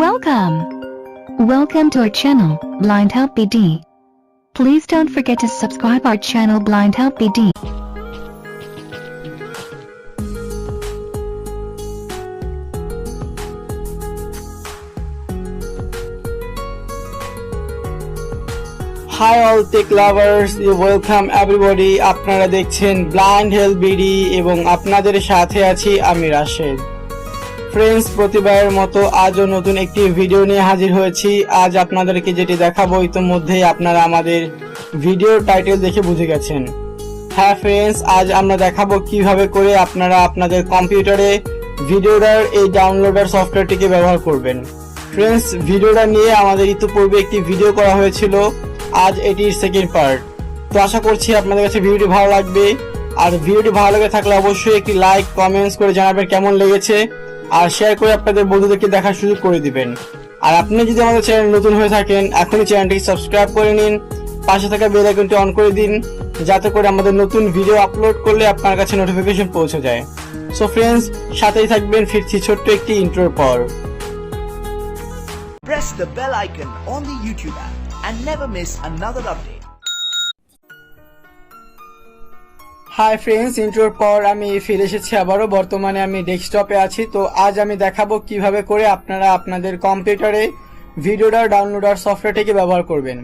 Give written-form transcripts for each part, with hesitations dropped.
Welcome to our channel, Blind Help BD. Please don't forget to subscribe our channel Blind Help BD. Hi all tech lovers, welcome everybody. আপনারা দেখছেন Blind Help BD এবং আপনাদের সাথে আছি আমি Rashed. Friends, প্রতিবারের মতো আজও নতুন একটি ভিডিও নিয়ে হাজির হয়েছি। আজ আপনাদেরকে যেটি দেখাবো ইতিমধ্যেই আপনারা আমাদের ভিডিওর টাইটেল দেখে বুঝে গেছেন। হ্যাঁ ফ্রেন্ডস, আজ আমরা দেখাবো কিভাবে করে আপনারা আপনাদের কম্পিউটারে ভিডিওডার এই ডাউনলোডার সফটওয়্যারটিকে ব্যবহার করবেন। ফ্রেন্ডস, ভিডিওডার নিয়ে আমাদের ইতিপূর্বে একটি ভিডিও করা হয়েছিল, আজ এটির সেকেন্ড পার্ট। তো আশা করছি আপনাদের কাছে ভিডিওটি ভালো লাগবে। আর ভিডিওটি ভালো লেগে থাকলে অবশ্যই একটি লাইক কমেন্টস করে জানাবেন কেমন লেগেছে, আর শেয়ার করে আপনাদের বন্ধুদেরকে দেখার সুযোগ করে দিবেন। আর আপনি যদি আমাদের চ্যানেল নতুন হয়ে থাকেন, এখনই চ্যানেলটিকে সাবস্ক্রাইব করে নিন, পাশে থাকা বেল আইকনটি অন করে দিন, যাতে করে আমাদের নতুন ভিডিও আপলোড করলে আপনার কাছে নোটিফিকেশন পৌঁছে যায়। সো ফ্রেন্ডস, সাথেই থাকবেন, ফিরছি ছোট্ট একটি ইন্ট্রোর পর। Press the bell icon on the YouTube app and never miss another update. Hi friends, ইন্ট্রোর পর আমি ফিরে এসেছি আবারও। বর্তমানে আমি ডেস্কটপে আছি। তো আজ আমি দেখাবো কিভাবে করে আপনারা আপনাদের কম্পিউটারে ভিডিওডার ডাউনলোডার সফটওয়্যারটিকে ব্যবহার করবেন।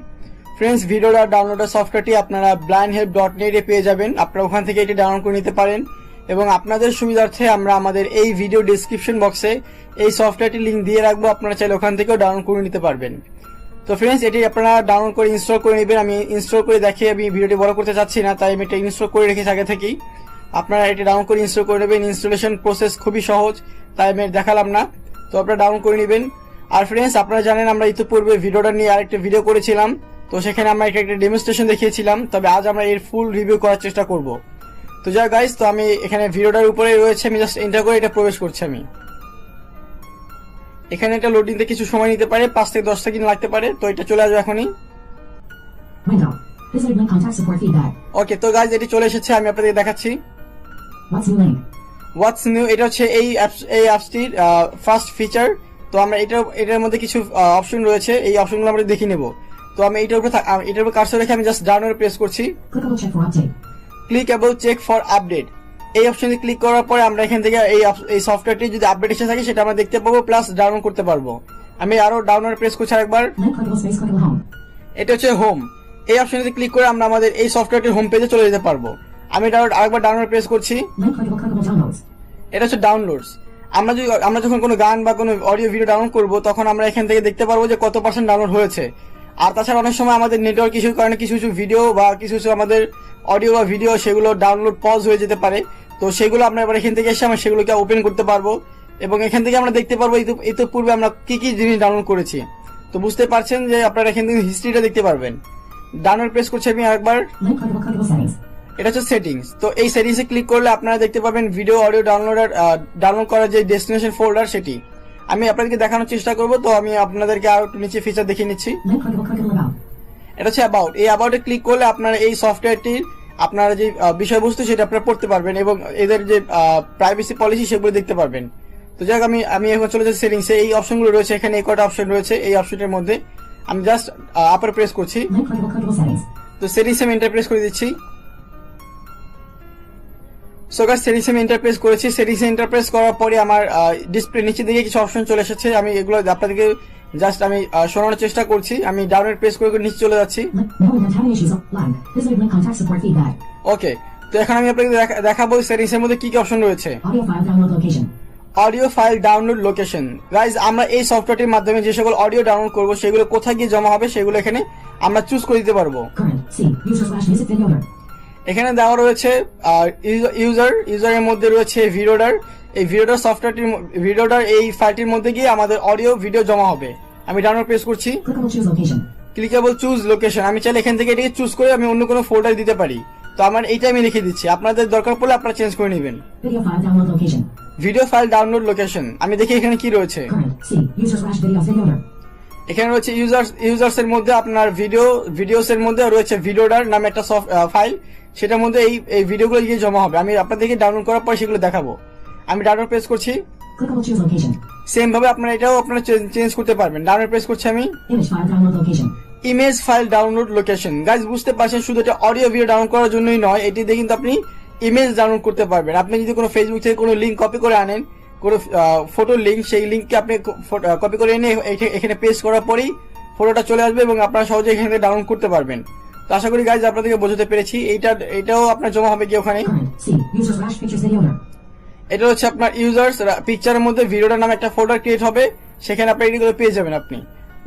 ফ্রেন্ডস, ভিডিওডার ডাউনলোডার সফটওয়্যারটি আপনারা blindhelp.net এ পেয়ে যাবেন। আপনারা ওখান থেকে এটি ডাউনলোড করে নিতে পারেন এবং আপনাদের সুবিধার্থে আমরা আমাদের এই ভিডিও ডেসক্রিপশন বক্সে এই সফটওয়্যারটি লিঙ্ক দিয়ে রাখবো, আপনারা চাইলে ওখান থেকেও ডাউনলোড করে নিতে পারবেন। তো ফ্রেন্ডস, এটি আপনারা ডাউনলোড করে ইনস্টল করে নেবেন। আমি ইনস্টল করে দেখিয়ে আমি ভিডিওটি বড় করতে চাচ্ছি না, তাই আমি এটা ইনস্টল করে রেখেছি আগে থেকেই। আপনারা এটি ডাউনলোড করে ইনস্টল করে নেবেন। ইনস্টলেশন প্রসেস খুবই সহজ, তাই আমি দেখালাম না। তো আপনারা ডাউনলোড করে নেবেন। আর ফ্রেন্ডস, আপনারা জানেন আমরা ইতিপূর্বে ভিডিওটা নিয়ে আরেকটা ভিডিও করেছিলাম, তো সেখানে আমরা একটা ডেমনস্ট্রেশন দেখিয়েছিলাম। তবে আজ আমরা এর ফুল রিভিউ করার চেষ্টা করব। তো যাই গাইস, তো আমি এখানে ভিডিওটার উপরে রয়েছে, আমি জাস্ট এন্টার করে এটা প্রবেশ করছি। আমি এখানে এটা লোডিং তে কিছু সময় নিতে পারে, 5 থেকে 10 সেকেন্ড লাগতে পারে। তো এটা চলে আসবে এখনই। ওকে, তো গাইস এটি চলে এসেছে, আমি আপনাদের দেখাচ্ছি। হোয়াটস নিউ, এটা হচ্ছে এই অ্যাপসটির ফার্স্ট ফিচার। তো আমরা এটার মধ্যে কিছু অপশন রয়েছে, এই অপশনগুলো আমরা দেখে নেব। তো আমি এটার উপর কার্সর রেখে আমি জাস্ট ডাউনলোড প্রেস করছি। ক্লিকেবল চেক ফর আপডেট, এই অপশনে ক্লিক করার পরে আমরা এখান থেকে এই সফটওয়্যারটি যদি আপডেট এসে থাকে সেটা আমরা দেখতে পাবো, প্লাস ডাউনলোড করতে পারবো। আমি আরো ডাউনলোড প্রেস করছি আরেকবার। এটা হচ্ছে হোম, এই অপশনে ক্লিক করে আমরা আমাদের এই সফটওয়্যারটির হোম পেজে চলে যেতে পারবো। আমি আরেকবার ডাউনলোড প্রেস করছি। এটা হচ্ছে ডাউনলোডস। আমরা যখন কোনো গান বা কোনো অডিও ভিডিও ডাউনলোড করবো, তখন আমরা এখান থেকে দেখতে পারবো যে কত % ডাউনলোড হয়েছে। আর তাছাড়া অনেক সময় আমাদের নেটওয়ার্ক ইস্যুর কারণে কিছু ভিডিও বা কিছু আমাদের অডিও বা ভিডিও সেগুলো ডাউনলোড পজ হয়ে যেতে পারে। তো সেগুলো আমরা এবার এখান থেকে এসে আমরা সেগুলোকে ওপেন করতে পারবো এবং এখান থেকে আমরা দেখতে পারবো ইতিপূর্বে আমরা কি কি জিনিস ডাউনলোড করেছি। তো বুঝতে পারছেন যে আপনারা এখান থেকে হিস্ট্রিটা দেখতে পারবেন। ডাউনলোড প্রেস করছি আমি আরেকবার। এটা হচ্ছে সেটিংস। তো এই সেটিংসে ক্লিক করলে আপনারা দেখতে পাবেন ভিডিও অডিও ডাউনলোড করার যে ডেস্টিনেশন ফোল্ডার সেটি আমি আপনাদেরকে দেখানোর চেষ্টা করব। তো আমি আপনাদেরকে আরো একটু নিচে ফিচার দেখিয়ে নিচ্ছি। এটা হচ্ছে অ্যাবাউট, এই অ্যাবাউটে ক্লিক করলে আপনারা এই সফটওয়্যারটির আপনারা যে বিষয়বস্তু সেটা আপনারা পড়তে পারবেন এবং এদের যে প্রাইভেসি পলিসি সেগুলো দেখতে পারবেন। তো যাক, আমি এখন চলে যাচ্ছি সেটিংসে। এই অপশনগুলো রয়েছে এখানে, এই কটা অপশন রয়েছে। এই অপশনের মধ্যে আমি জাস্ট আপার প্রেস করছি। তো সেটিংসে আমি এন্টার প্রেস করে দিচ্ছি। সো গাইস, সেটিংসে আমি এন্টার প্রেস করেছি। সেটিংসে এন্টার প্রেস করার পরে আমার ডিসপ্লে নিচে দিকে কিছু অপশন চলে এসেছে। আমি এগুলো আপনাদেরকে জাস্ট আমি শোনানোর চেষ্টা করছি। আমি ডাউনলোড প্রেস করে নিচে চলে যাচ্ছি। ওকে, তো এখন আমি আপনাকে দেখাবো সেটিংস এর মধ্যে কি কি অপশন রয়েছে। Audio file download location. Guys, আমরা এই সফটওয়্যারটির মাধ্যমে যে সকল অডিও ডাউনলোড করব সেগুলো কোথায় গিয়ে জমা হবে সেগুলো এখানে আমরা চুজ করে দিতে পারবো। এখানে দেওয়া রয়েছে ইউজারের মধ্যে রয়েছে ভিডিওডার। এই ভিডিওডার সফটওয়্যারটির ভিডিওডার এই ফাইলটির মধ্যে গিয়ে আমাদের অডিও ভিডিও জমা হবে। আমি ডাউনলোড প্রেস করছি। ক্লিকেবল চুজ লোকেশন, আমি চাইলে এখান থেকে এটাকে চুজ করে আমি অন্য কোনো ফোল্ডার দিতে পারি। তো আমার এইটা আমি লিখে দিচ্ছি, আপনাদের দরকার পড়লে আপনারা চেঞ্জ করে নেবেন। ভিডিও ফাইল ডাউনলোড লোকেশন, আমি দেখি এখানে কি রয়েছে। এখানে রয়েছে ইউজার্স এর মধ্যে আপনার ভিডিওস এর মধ্যে রয়েছে ভিডিওডার নামে একটা ফাইল, সেটার মধ্যে এই ভিডিওগুলো গিয়ে জমা হবে। আমি আপনাদেরকে ডাউনলোড করার পর সেগুলো দেখাবো। আমি ডাউনলোড প্রেস করছি। সেম ভাবে আপনারা এটাও আপনারা চেঞ্জ করতে পারবেন। ডাউনলোড প্রেস করছি আমি। Image file download location. Image file download location. Guys বুঝতে পারছেন শুধু এটা অডিও ভিডিও ডাউনলোড করার জন্যই নয়, এটি দিয়ে কিন্তু আপনি ইমেজ ডাউনলোড করতে পারবেন। আপনি যদি কোনো ফেসবুক থেকে কোনো লিঙ্ক কপি করে আনেন, কোনো ফটোর লিঙ্ক, সেই লিঙ্ককে আপনি কপি করে এনে এখানে পেস্ট করার পরেই ফটোটা চলে আসবে এবং আপনারা সহজে এখান থেকে ডাউনলোড করতে পারবেন। তো আশা করি গাইজ আপনাদেরকে বোঝাতে পেরেছি। এটাও আপনার জমা হবে কি ওখানে। Current. C. Users rash pictures videoder. এটা হচ্ছে আপনার ইউজার্স পিকচারের মধ্যে ভিডিওটার নামে একটা ফোল্ডার ক্রিয়েট হবে, সেখানে আপনি এগুলো পেয়ে যাবেন। আপনি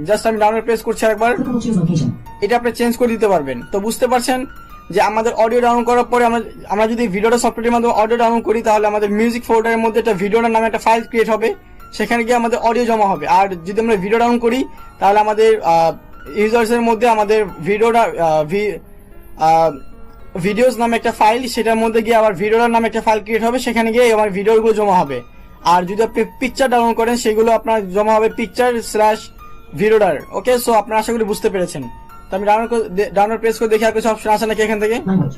জাস্ট আমি ডাউনলোড প্রেস করছি একবার, Clickable choose location. এটা আপনি চেঞ্জ করে দিতে পারবেন। তো বুঝতে পারছেন যে আমাদের অডিও ডাউনলোড করার পরে আমরা যদি ভিডিওটা সফটওয়্যারের মাধ্যমে অডিও ডাউনলোড করি, তাহলে আমাদের মিউজিক ফোল্ডারের মধ্যে একটা ভিডিওটার নামে একটা ফাইল ক্রিয়েট হবে, সেখানে গিয়ে আমাদের অডিও জমা হবে। আর যদি আমরা ভিডিও ডাউনলোড করি, তাহলে আমাদের ইউজার্সের মধ্যে আমাদের ভিডিওটা ভিডিওস নামে একটা ফাইল, সেটার মধ্যে গিয়ে আবার ভিডিওর নামে একটা ফাইল ক্রিয়েট হবে, সেখানে গিয়ে আমার ভিডিওগুলো জমা হবে। আর যদি আপনি পিকচার ডাউনলোড করেন, সেগুলো আপনার জমা হবে পিকচার/ভিডিওডার। ওকে, সো আপনারা আশা করি বুঝতে পেরেছেন। তো আমি ডাউনলোড প্রেস করে দেখি আর কিছু অপশন আছে নাকি এখান থেকে। Language.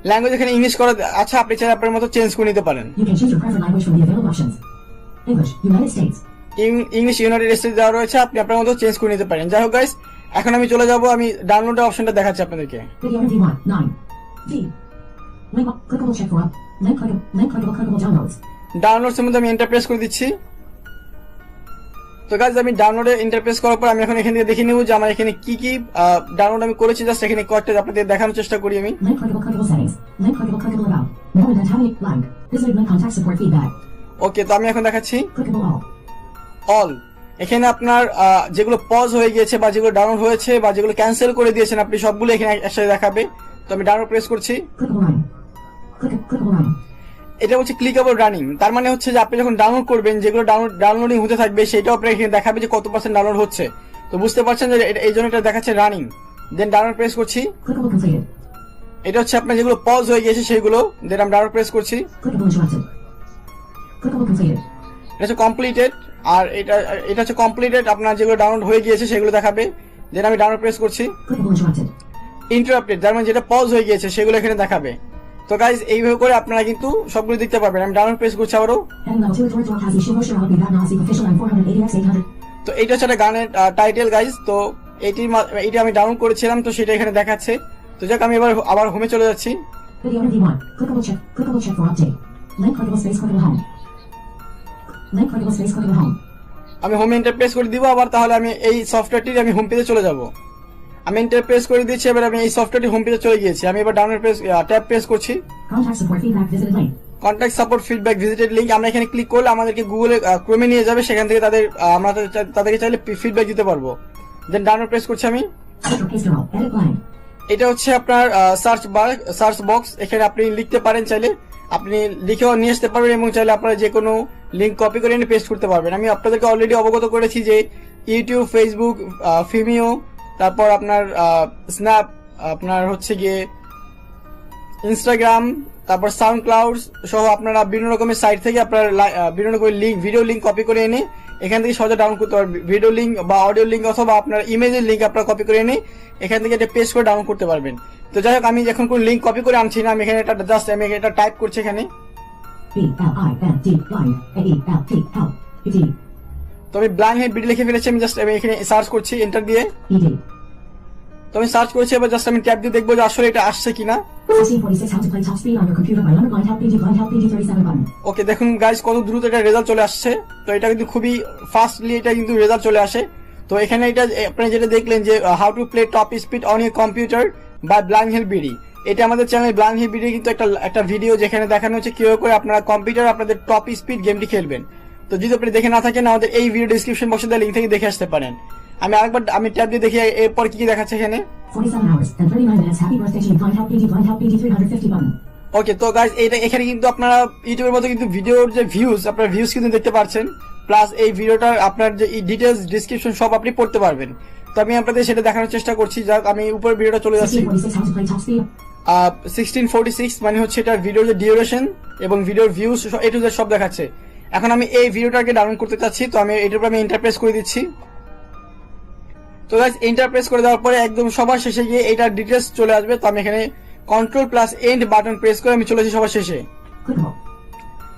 ল্যাঙ্গুয়েজ এখানে ইংলিশ করা আচ্ছা, আপনি চাইলে আপনার মতো চেঞ্জ করে নিতে পারেন। You can choose your preferred language from the available options. English, United States. English United states দেওয়া রয়েছে, আপনি আপনার মতো চেঞ্জ করে নিতে পারেন। যাই হোক গাইস, এখন আমি চলে যাব, আমি ডাউনলোডের অপশনটা দেখাচ্ছি আপনাদেরকে। Videoder V1, 9. V. Link, clickable check for up. Link clickable downloads. Downloads এর মধ্যে আমি এন্টার প্রেস করে দিচ্ছি। তো গাইস, আমি ডাউনলোডে ইন্টারপ্রেস করার পর আমি এখন এখান থেকে দেখে নেব যে আমার এখানে কি কি ডাউনলোড আমি করেছি। জাস্ট এখানে কয়েকটা আপনাদের দেখানোর চেষ্টা করি আমি। Link clickable settings. Link clickable about. More than 20 blank. Visited link contact support feedback. ওকে, তো আমি এখন দেখাচ্ছি Clickable all. অল। এখানে আপনার যেগুলো পজ হয়ে গিয়েছে বা যেগুলো ডাউনলোড হয়েছে বা যেগুলো ক্যান্সেল করে দিয়েছেন আপনি, সবগুলো এখানে একসাথে দেখাবে। তো আমি ডাউনলোড প্রেস করছি। Clickable run. Clickable run. এটা হচ্ছে ক্লিকেবল রানিং। তার মানে হচ্ছে যে আপনি যখন ডাউনলোড করবেন, যেগুলো ডাউনলোডিং হতে থাকবে, সেটাও আপনার এখানে দেখাবে যে কত % ডাউনলোড হচ্ছে। তো বুঝতে পারছেন যে এই জন্য এটা দেখাচ্ছে রানিং। দেন ডাউনলোড প্রেস করছি। Clickable completed. এটা হচ্ছে আপনার যেগুলো পজ হয়ে গিয়েছে সেগুলো। দেন আমি ডাউনলোড প্রেস করছি। Clickable interrupted. Clickable completed. এটা হচ্ছে কমপ্লিটেড। আর এটা হচ্ছে কমপ্লিটেড, আপনার যেগুলো ডাউনলোড হয়ে গিয়েছে সেগুলো দেখাবে। দেন আমি ডাউনলোড প্রেস করছি। Clickable interrupted. ইন্টারাপ্টেড, যার মানে যেটা পজ হয়ে গিয়েছে সেগুলো এখানে দেখাবে। তো গাইজ, এইভাবে করে আপনারা কিন্তু সবগুলো দেখতে পারবেন। আমি ডাউনলোড প্রেস করছি আবারও। Heading level 2 towards Kazi Shimosha Alpi that Nazi official and 480x 800. তো এইটা হচ্ছে একটা গানের টাইটেল গাইজ। তো এইটা আমি ডাউনলোড করেছিলাম, তো সেটা এখানে দেখাচ্ছে। তো যাক, আমি আবার হোমে চলে যাচ্ছি। Videoder V1. Clickable check for update. Link clickable space clickable home. Link clickable space clickable home. আমি হোম ইন্টারপ্রেস করে দিব আবার, তাহলে আমি এই সফটওয়্যারটির আমি হোম পেজে চলে যাব। আমি ইন্টারপ্রেস করে দিচ্ছি, এবার আমি এই সফটওয়্যারটি হোম পেজে চলে গিয়েছি। আমি এবার ডাউনলোড ট্যাব প্রেস করছি। Contact support feedback visited link. Contact support feedback visited link. আমরা এখানে ক্লিক করলে আমাদেরকে গুগলে ক্রোমে নিয়ে যাবে, সেখান থেকে আমরা তাদেরকে চাইলে ফিডব্যাক দিতে পারবো। দেন ডাউনলোড প্রেস করছি আমি। Central paste all. Edit blank. এটা হচ্ছে আপনার সার্চ বক্স। এখানে আপনি লিখতে পারেন, চাইলে আপনি লিখেও নিয়ে আসতে পারবেন এবং চাইলে আপনারা যে কোনো লিঙ্ক কপি করে এনে পেস্ট করতে পারবেন। আমি আপনাদেরকে অলরেডি অবগত করেছি যে ইউটিউব, ফেসবুক, ফিমিও, তারপর আপনার স্ন্যাপ, আপনার হচ্ছে গিয়ে ইনস্টাগ্রাম, তারপর সাউন্ড ক্লাউড সহ আপনারা বিভিন্ন রকমের সাইট থেকে আপনার বিভিন্ন রকমের ভিডিও লিঙ্ক কপি করে এনে এখান থেকে সহজে ডাউনলোড করতে পারবেন। ভিডিও লিঙ্ক বা অডিও লিঙ্ক অথবা আপনার ইমেজের লিঙ্ক আপনারা কপি করে এনে এখান থেকে এটা পেস্ট করে ডাউনলোড করতে পারবেন। তো যাই হোক, আমি এখন কোন লিঙ্ক কপি করে আনছি না, আমি এখানে এটা জাস্ট আমি এটা টাইপ করছি এখানে। তো আমি ব্লাইন্ড হেড বিডি লিখে ফেলেছি। আমি জাস্ট এখানে সার্চ করছি এন্টার দিয়ে। তো আমি সার্চ করেছি, এবার জাস্ট আমি ট্যাব দিয়ে দেখবো যে আসলে এটা আসছে কিনা। 1646 how to play top speed on your computer by blind help BD 37 button. ওকে, দেখুন গাইজ কত দ্রুত এটা রেজাল্ট চলে আসছে। তো এটা কিন্তু খুবই ফাস্টলি এটা কিন্তু রেজাল্ট চলে আসে। তো এখানে এটা আপনি যেটা দেখলেন যে how to play top speed on your computer by Blind Head BD, এটা আমাদের চ্যানেল ব্লাইন্ড হেড বিডি কিন্তু একটা ভিডিও যেখানে দেখানো হচ্ছে কিভাবে করে আপনারা কম্পিউটার আপনাদের টপ স্পিড গেমটি খেলবেন। তো যদি আপনি দেখে না থাকেন, আমাদের এই ভিডিও ডিসক্রিপশন বক্সে দেওয়া লিঙ্ক থেকে দেখে আসতে পারেন। আমি ট্যাব দিয়ে দেখি এরপর কি দেখাচ্ছে এখানে। 47 hours and 39 minutes. Happy birthday to you. Blind help BD 350 button. ওকে, তো গাইজ এখানে কিন্তু আপনারা ইউটিউবের মতো কিন্তু ভিডিওর যে ভিউজ, আপনার ভিউজ কিন্তু দেখতে পাচ্ছেন, প্লাস এই ভিডিওটার আপনার যে ডিটেলস ডিসক্রিপশন সব আপনি পড়তে পারবেন। তো আমি আপনাদের সেটা দেখানোর চেষ্টা করছি। যাক, আমি উপরের ভিডিওটা চলে যাচ্ছি। 1646 how to play top speed. 1646 মানে হচ্ছে এটা ভিডিওর যে ডিউরেশন এবং ভিডিওর ভিউজ এ টু জেড সব দেখাচ্ছে। এখন আমি এই ভিডিওটাকে ডাউনলোড করতে চাচ্ছি, তো আমি এটার উপর আমি ইন্টারপ্রেস করে দিচ্ছি। তো গাইস, ইন্টারপ্রেস করে দেওয়ার পরে একদম সবার শেষে গিয়ে এটার ডিটেলস চলে আসবে। তো আমি এখানে control plus end button press করে আমি চলে আসি সবার শেষে।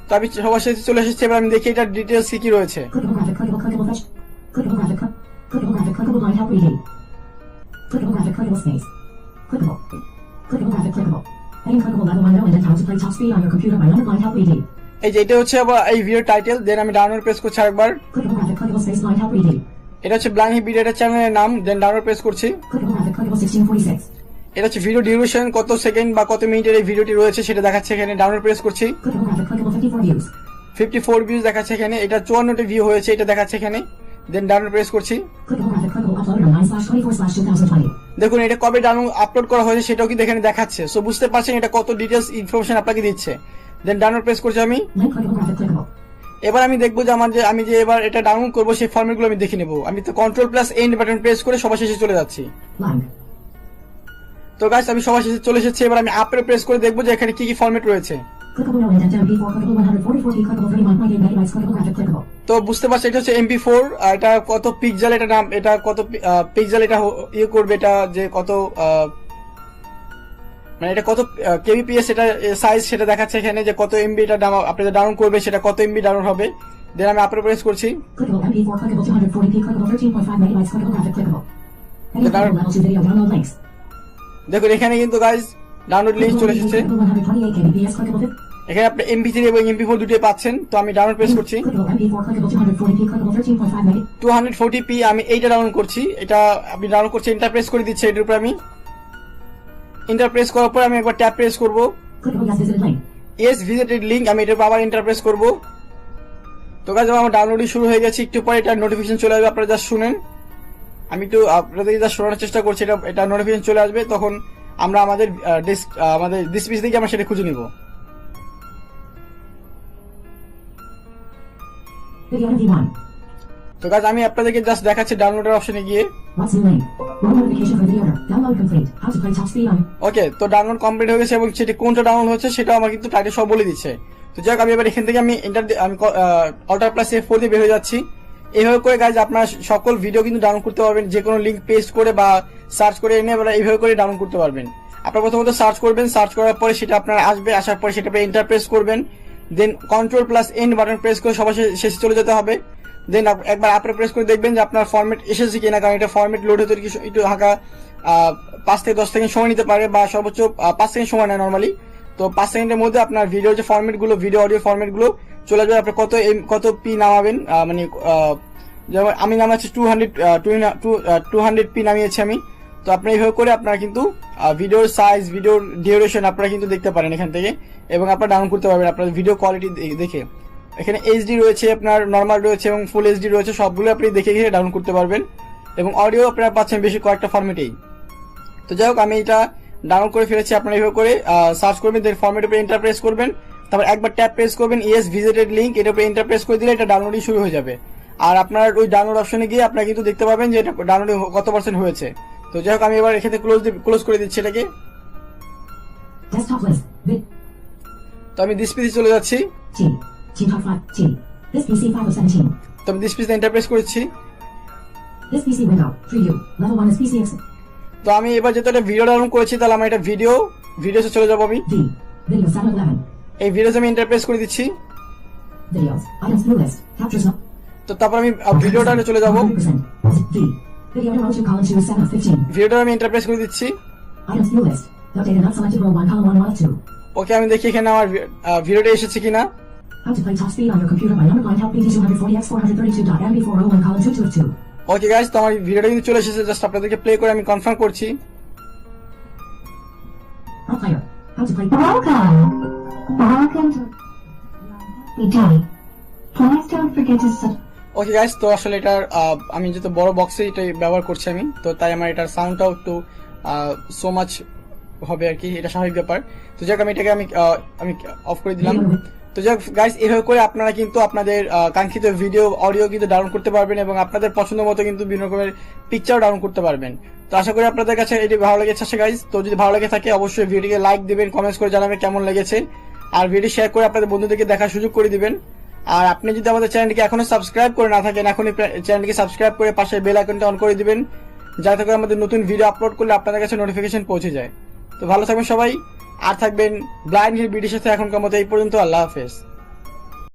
তো আমি সবার শেষে চলে এসেছি, এবার আমি দেখি এটার ডিটেলস কি রয়েছে। Clickable graphic, clickable, clickable fetch. Clickable graphic, clickable graphic, clickable blind help reading. Clickable graphic, clickable space. Clickable. Clickable graphic, clickable. Any clickable level window and how to play top speed on your computer by number blind help reading. এই যে এটা হচ্ছে আবার এই video title, দেন আমি download press করছি আরেকবার। Clickable graphic, clickable space blind help reading. এটা হচ্ছে ব্লাইন্ড হেল্প ভিডিও চ্যানেলের নাম, দেন ডাউনলোড প্রেস করছি। Clickable graphic, clickable 1646. এটা হচ্ছে ভিডিও ডিউরেশন, কত সেকেন্ড বা কত মিনিটের এই ভিডিওটি রয়েছে সেটা দেখাচ্ছে এখানে। ডাউনলোড প্রেস করছি। Clickable graphic, clickable 54 views. 54 views দেখাচ্ছে এখানে, এটা 54টি ভিউ হয়েছে এটা দেখাচ্ছে এখানে, দেন ডাউনলোড প্রেস করছি। Clickable graphic, clickable upload on 9/24/2020. দেখুন এটা কবে ডাউনলোড আপলোড করা হয়েছে সেটাও কিন্তু এখানে দেখাচ্ছে, সো বুঝতে পারছেন এটা কত ডিটেলস ইনফরমেশন আপনাকে দিচ্ছে। দেন ডাউনলোড প্রেস করছি আমি। Link clickable graphic, clickable. এবার আমি দেখবো যে আমি যে এবার এটা ডাউনলোড করবো সেই ফরম্যাটগুলো আমি দেখে নেবো। আমি তো control plus end button press করে সবার শেষে চলে যাচ্ছি। Blank. তো গাইস আমি সবার শেষে চলে এসেছি, এবার আমি আপে প্রেস করে দেখবো যে এখানে কি কি ফরম্যাট রয়েছে। Clickable no intent MP4, clickable 144P, clickable 31.8 megabytes, clickable graphic, clickable. তো বুঝতে পারছি এটা হচ্ছে MP4, এটা কত পিক্সেল, এটা নাম, এটা কত পিক্সেল, এটা ইয়ে করবে, এটা যে কত মানে এটা কত কেবিপিএস এটা সাইজ সেটা দেখাচ্ছে এখানে, যে কত এমবি এটা আপনাদের ডাউনলোড করবে সেটা কত এমবি ডাউনলোড হবে। দেন আমি আপলোড প্রেস করছি। Clickable MP4, clickable 240p, clickable 13.5 megabytes, clickable graphic, clickable. Any clickable level 2 video download links. দেখুন এখানে কিন্তু গাইস ডাউনলোড লিংক চলে এসেছে। Clickable 128 kbps, clickable 50. এখানে আপনি MP3 এবং MP4 দুটোই পাচ্ছেন। তো আমি ডাউনলোড প্রেস করছি। Clickable MP4, clickable 240p, clickable 13.5 megabytes. 240p আমি এইটা ডাউনলোড করছি, এটা আমি ডাউনলোড করছি, এন্টার প্রেস করে দিচ্ছি। এটার উপর আমি এন্টার প্রেস করার পর আমি একবার ট্যাপ প্রেস করব। Clickable yes visited link. Yes visited link, আমি এটার উপর আবার এন্টার প্রেস করব। তো গাইস আমার ডাউনলোডিং শুরু হয়ে গেছে, একটু পরে এটা নোটিফিকেশন চলে আসবে, আপনারা জাস্ট শুনেন। আমি একটু আপনাদের যা শোনার চেষ্টা করছি, এটা নোটিফিকেশন চলে আসবে, তখন আমরা আমাদের দিস পিস থেকে আমরা সেটা খুঁজে নিব। Video V1. তো গাইস আমি আপনাদেরকে জাস্ট দেখাচ্ছি ডাউনলোডের অপশনে গিয়ে। What's new link? One notification from videoder. Download complete. How to play top speed on. ওকে, তো ডাউনলোড কমপ্লিট হয়ে গেছে এবং সেটি কোনটা ডাউনলোড হচ্ছে সেটা আমার কিন্তু টাইটেল সব বলে দিচ্ছে। তো যাক আমি এবার এখান থেকে আমি অল্টার প্লাস F4 দিয়ে বের হয়ে যাচ্ছি। এইভাবে করে গাইজ আপনারা সকল ভিডিও কিন্তু ডাউনলোড করতে পারবেন, যে কোনো লিঙ্ক পেস্ট করে বা সার্চ করে এনে এবার এইভাবে করে ডাউনলোড করতে পারবেন। আপনারা প্রথমত সার্চ করবেন, সার্চ করার পরে সেটা আপনার আসবে, আসার পরে সেটা এন্টার প্রেস করবেন, then control plus end button press করে সবার শেষে চলে যেতে হবে। দেন একবার আপনি প্রেস করে দেখবেন যে আপনার ফরম্যাট এসেছে কিনা, কারণ এটা ফরম্যাট লোড হতে একটু হালকা 5 থেকে 10 সেকেন্ড সময় নিতে পারে, বা সর্বোচ্চ 5 সেকেন্ড সময় নেয় নর্মালি। তো 5 সেকেন্ডের মধ্যে আপনার ভিডিও যে ফরম্যাট গুলো, ভিডিও অডিও ফরম্যাট গুলো চলে যাবে। আপনি কত পি নামাবেন, মানে যেমন আমি নামাচ্ছি 200 পি নামিয়েছি আমি। তো আপনি এইভাবে করে আপনারা কিন্তু ভিডিওর সাইজ, ভিডিওর ডিউরেশন আপনারা কিন্তু দেখতে পারেন এখান থেকে, এবং আপনারা ডাউনলোড করতে পারবেন আপনার ভিডিও কোয়ালিটি দেখে। এখানে এইচডি রয়েছে, আপনার নর্মাল রয়েছে এবং ফুল এইচডি রয়েছে, সবগুলো আপনি দেখে গিয়ে ডাউনলোড করতে পারবেন, এবং অডিও আপনারা পাচ্ছেন বেশি কয়েকটা ফরম্যাটেই। তো যাই হোক আমি এটা ডাউনলোড করে ফেলেছি। আপনারা এইভাবে করে সার্চ করবেন, দেন ফরম্যাটের উপরে এন্টার প্রেস করবেন, তারপর একবার ট্যাপ প্রেস করবেন, ইয়েস ভিজিটেড লিংক, এটার উপরে এন্টার প্রেস করে দিলে এটা ডাউনলোডিং শুরু হয়ে যাবে। আর আপনার ওই ডাউনলোড অপশনে গিয়ে আপনারা কিন্তু দেখতে পাবেন যে এটা ডাউনলোডিং কত % হয়েছে। তো যাই হোক আমি এবার এখানে ক্লোজ করে দিচ্ছি এটাকে। Desktop list. তো আমি দিস পিসে চলে যাচ্ছি। T. T top 5. T. This PC 5 of 17. তো আমি দিস পিসে এন্টার প্রেস করেছি। This PC window. Preview. Level 1 is PC X. তো আমি এবার যেহেতু একটা ভিডিও ডাউনলোড করেছি, তাহলে আমার এটা ভিডিওসে চলে যাবো আমি। V. Video 7 of 11. এই ভিডিওসে আমি এন্টার প্রেস করে দিচ্ছি। Videos. Items new list. Captures no. তো তারপর আমি ভিডিওটা চলে যাবো। 100%. V. Video row 2 column 2 is 7 of 15. ভিডিওটা আমি এন্টার প্রেস করে দিচ্ছি। Items new list. Updated not selected row 1 column 1 1 of 2. ওকে, আমি দেখি এখানে আমার ভিডিওটা এসেছে কিনা। How to play top speed on your computer by number blind help BT240x 432.mb4 row 1 column 2 2 of 2. Okay guys, তো আমার ভিডিওটা কিন্তু চলে এসেছে, জাস্ট আপনাদেরকে প্লে করে আমি কনফার্ম করছি। Pro player. How to play. Welcome to BD. Please don't forget to okay guys, তো আসলে এটার আমি যেহেতু বড় বক্সে এটা ব্যবহার করছি আমি, তো তাই আমার এটার সাউন্ডটাও একটু সো মাচ হবে আর কি, এটা স্বাভাবিক ব্যাপার। তো যাক আমি এটাকে আমি অফ করে দিলাম। তো যাক গাইস, এভাবে করে আপনারা কিন্তু আপনাদের কাঙ্ক্ষিত ভিডিও অডিও কিন্তু ডাউনলোড করতে পারবেন, এবং আপনাদের পছন্দ মতো কিন্তু বিভিন্ন রকমের পিকচার ডাউনলোড করতে পারবেন। তো আশা করি আপনাদের কাছে এটি ভালো লেগেছে গাইস। তো যদি ভালো লেগে থাকে অবশ্যই ভিডিওকে লাইক দিবেন, কমেন্টস করে জানাবেন কেমন লেগেছে, আর ভিডিও শেয়ার করে আপনাদের বন্ধুদেরকে দেখার সুযোগ করে দিবেন। আর আপনি যদি আমাদের চ্যানেলটিকে এখনো সাবস্ক্রাইব করে না থাকেন, এখনই চ্যানেলটিকে সাবস্ক্রাইব করে পাশে বেল আইকনটা অন করে দিবেন, যাতে করে আমাদের নতুন ভিডিও আপলোড করলে আপনাদের কাছে নোটিফিকেশন পৌঁছে যায়। তো ভালো থাকবেন সবাই, আর থাকবেন ব্লাইন্ড হিল ভিডিওর সাথে। এখনকার মতো এই পর্যন্ত, আল্লাহ হাফেজ।